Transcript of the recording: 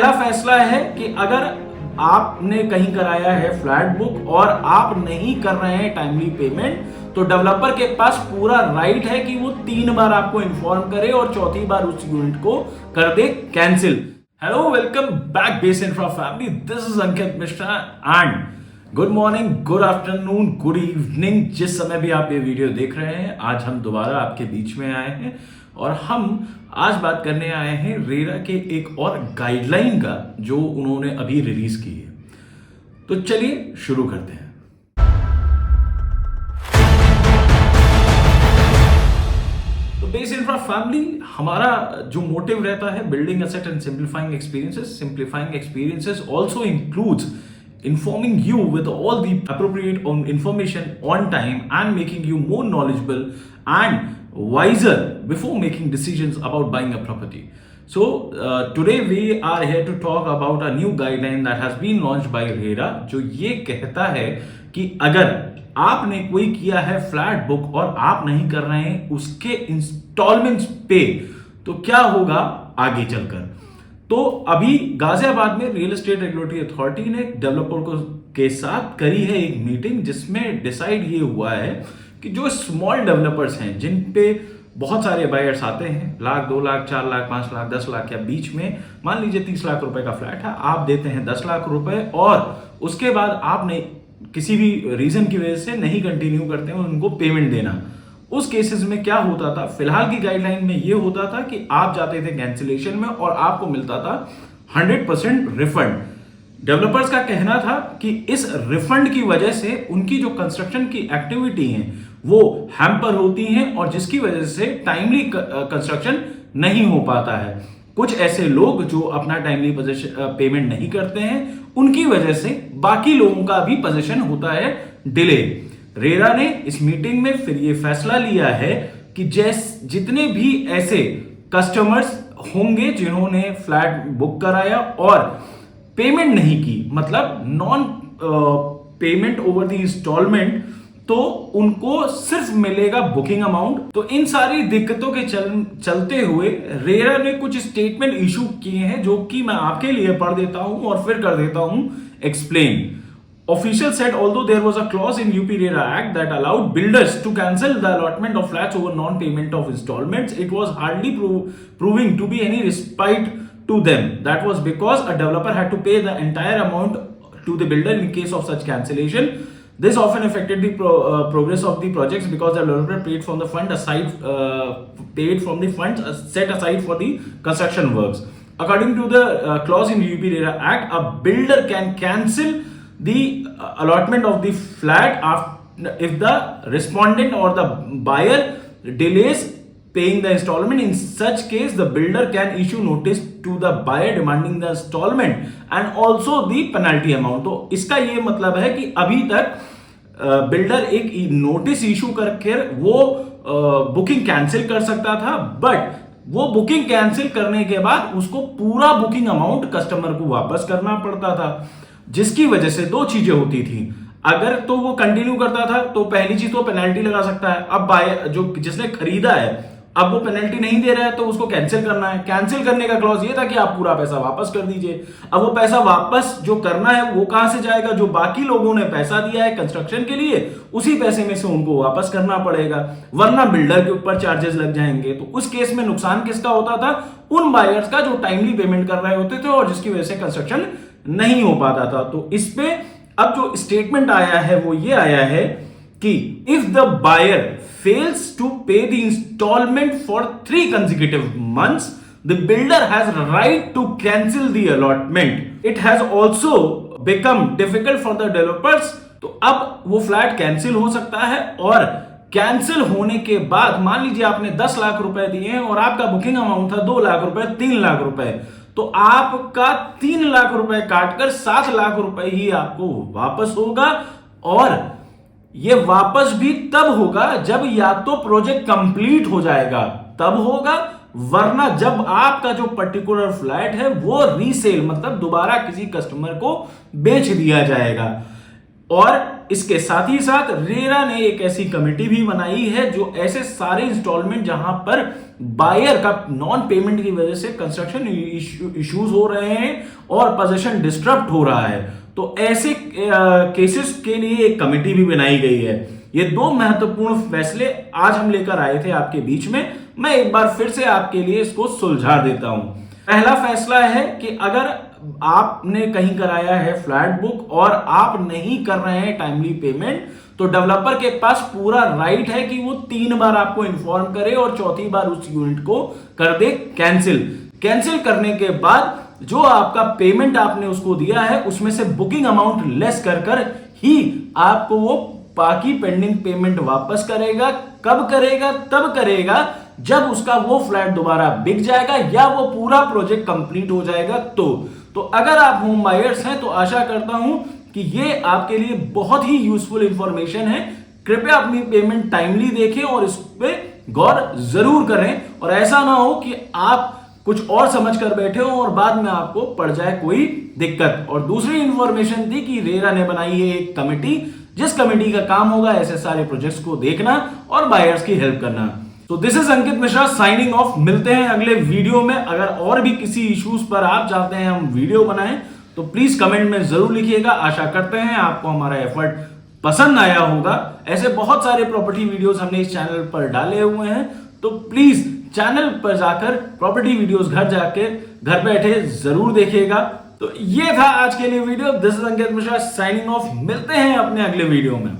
पहला फैसला है कि अगर आपने कहीं कराया है फ्लैट बुक और आप नहीं कर रहे हैं टाइमली पेमेंट, तो डेवलपर के पास पूरा राइट है कि वो 3 बार आपको इन्फॉर्म करे और चौथी बार उस यूनिट को कर दे cancel. Hello, welcome back base infra family, this is Ankit Mishra and good morning, good afternoon, good evening, जिस समय भी आप ये वीडियो देख रहे हैं। आज हम दोबारा आपके बीच में आए हैं और हम आज बात करने आए हैं रेरा के एक और गाइडलाइन का जो उन्होंने अभी रिलीज की है। तो चलिए शुरू करते हैं। तो बेस इंफ्रा फैमिली, हमारा जो मोटिव रहता है building asset and simplifying experiences. Simplifying experiences also includes informing you with all the appropriate information on time and making you more knowledgeable and wiser before making decisions about buying a property. So today we are here to talk about a new guideline that has been launched by RERA, जो ये कहता है कि अगर आपने कोई किया है फ्लैट बुक और आप नहीं कर रहे हैं उसके इंस्टॉलमेंट्स पे, तो क्या होगा आगे चलकर। तो अभी गाजियाबाद में रियल एस्टेट रेगुलेटरी अथॉरिटी ने डेवलपर को के साथ करी है एक मीटिंग, जिसमें डिसाइड ये हुआ है कि जो स्मॉल डेवलपर्स हैं जिन पे बहुत सारे बायर्स आते हैं, लाख, 2 लाख, 4 लाख, 5 लाख, 10 लाख या बीच में, मान लीजिए 30 लाख रुपए का फ्लैट है, आप देते हैं 10 लाख रुपए और उसके बाद आपने किसी भी रीजन की वजह से नहीं कंटिन्यू करते हैं उनको पेमेंट देना। उस केसेस में क्या होता था, फिलहाल की गाइडलाइन में ये होता था कि आप जाते थे कैंसिलेशन में और आपको मिलता था 100% रिफंड। डेवलपर्स का कहना था कि इस रिफंड की वजह से उनकी जो कंस्ट्रक्शन की एक्टिविटी है वो हैम्पर होती हैं और जिसकी वजह से टाइमली कंस्ट्रक्शन नहीं हो पाता है। कुछ ऐसे लोग जो अपना टाइमली पेमेंट नहीं करते हैं, उनकी वजह से बाकी लोगों का भी पोजीशन होता है डिले। रेरा ने इस मीटिंग में फिर ये फैसला लिया है कि जितने भी ऐसे कस्टमर्स होंगे जिन्होंने फ्लैट बुक कराया और पेमेंट नहीं की, मतलब non payment over the instalment, तो उनको सिर्फ मिलेगा बुकिंग अमाउंट। तो इन सारी दिक्कतों के चलते हुए रेरा ने कुछ स्टेटमेंट इशू किए हैं जो कि मैं आपके लिए पढ़ देता हूं और फिर कर देता हूं explain. Official said although there was a clause in UP RERA Act that allowed builders to cancel the allotment of flats over non-payment of installments, it was hardly proving to be any respite to them. That was because a developer had to pay the entire amount to the builder in case of such cancellation. This often affected the progress of the projects because the developer paid from the fund aside, paid from the funds set aside for the construction works. According to the clause in UP RERA Act, a builder can cancel the allotment of the flat if the respondent or the buyer delays paying the installment. In such case, the builder can issue notice to the buyer demanding the installment and also the penalty amount. तो इसका ये मतलब है कि अभी तक builder एक notice issue करके वो बुकिंग कैंसिल कर सकता था, बट वो बुकिंग कैंसिल करने के बाद उसको पूरा बुकिंग अमाउंट कस्टमर को वापस करना पड़ता था, जिसकी वजह से 2 चीजें होती थी। अगर तो वो कंटिन्यू करता था तो पहली चीज तो पेनल्टी लगा सकता है। अब बायर जो जिसने खरीदा है, अब वो पेनल्टी नहीं दे रहा है तो उसको कैंसिल करना है। कैंसिल करने का क्लॉज ये था कि आप पूरा पैसा वापस कर दीजिए। अब वो पैसा वापस जो करना है वो कहां से जाएगा, जो बाकी लोगों ने पैसा दिया है कंस्ट्रक्शन के लिए, उसी पैसे में से उनको वापस करना पड़ेगा, वरना बिल्डर के ऊपर चार्जेस लग जाएंगे। तो उस केस में नुकसान किसका होता था? उन बायर्स का जो टाइमली पेमेंट कर रहे होते थे और जिसकी वजह से कंस्ट्रक्शन नहीं हो पाता था। तो इस पे अब जो स्टेटमेंट आया है वो ये आया है कि if the buyer fails to pay the instalment for 3 consecutive months, the builder has right to cancel the allotment. It has also become difficult for the developers. तो अब वो फ्लैट कैंसिल हो सकता है और कैंसिल होने के बाद मान लीजिए आपने 10 लाख रुपए दिए हैं और आपका बुकिंग अमाउंट था 2 लाख रुपए, 3 लाख रुपए, तो आपका 3 लाख रुपए काटकर 7 लाख रुपए ही आपको वापस होगा। और ये वापस भी तब होगा जब या तो प्रोजेक्ट कंप्लीट हो जाएगा तब होगा, वरना जब आपका जो पर्टिकुलर फ्लैट है वो रीसेल मतलब दोबारा किसी कस्टमर को बेच दिया जाएगा। और इसके साथ ही साथ रेरा ने एक ऐसी कमेटी भी बनाई है जो ऐसे सारे इंस्टॉलमेंट जहां पर बायर का नॉन पेमेंट की वजह से कंस्ट्रक्शन इश्यूज हो रहे हैं और पोजीशन डिस्टर्ब हो रहा है, तो ऐसे केसेस के लिए एक कमेटी भी बनाई गई है। ये दो महत्वपूर्ण फैसले आज हम लेकर आए थे आपके बीच में। मैं एक बार फिर से आपके लिए इसको सुलझा देता हूं। पहला फैसला है कि अगर आपने कहीं कराया है फ्लैट बुक और आप नहीं कर रहे हैं टाइमली पेमेंट, तो डेवलपर के पास पूरा राइट है कि वो 3 बार आपको इन्फॉर्म करे और चौथी बार उस यूनिट को कर दे कैंसिल। कैंसिल करने के बाद जो आपका पेमेंट आपने उसको दिया है उसमें से बुकिंग अमाउंट लेस कर ही आपको वो बाकी पेंडिंग पेमेंट वापस करेगा। कब करेगा? तब करेगा जब उसका वो फ्लैट दोबारा बिक जाएगा या वो पूरा प्रोजेक्ट कंप्लीट हो जाएगा। तो अगर आप होम बायर्स हैं तो आशा करता हूं कि ये आपके लिए बहुत ही यूजफुल इंफॉर्मेशन है। कृपया अपनी पेमेंट टाइमली देखें और इस पे गौर जरूर करें, और ऐसा ना हो कि आप कुछ और समझ कर बैठे हो और बाद में आपको पड़ जाए कोई दिक्कत। और दूसरी इंफॉर्मेशन थी कि रेरा ने बनाई है एक कमेटी, जिस कमेटी का काम होगा ऐसे सारे प्रोजेक्ट्स को देखना और बायर्स की हेल्प करना। तो this is Ankit Mishra signing off. मिलते हैं अगले वीडियो में। अगर और भी किसी इश्यूज पर आप चाहते हैं हम वीडियो बनाएं तो प्लीज कमेंट में जरूर लिखिएगा। आशा करते हैं आपको हमारा एफर्ट पसंद आया होगा। ऐसे बहुत सारे प्रॉपर्टी वीडियोस हमने इस चैनल पर डाले हुए हैं, तो प्लीज चैनल पर जाकर प्रॉपर्टी वीडियोस घर बैठे जरूर देखिएगा। तो ये था आज के लिए video. This is Ankit Mishra signing off. मिलते हैं अपने अगले वीडियो में।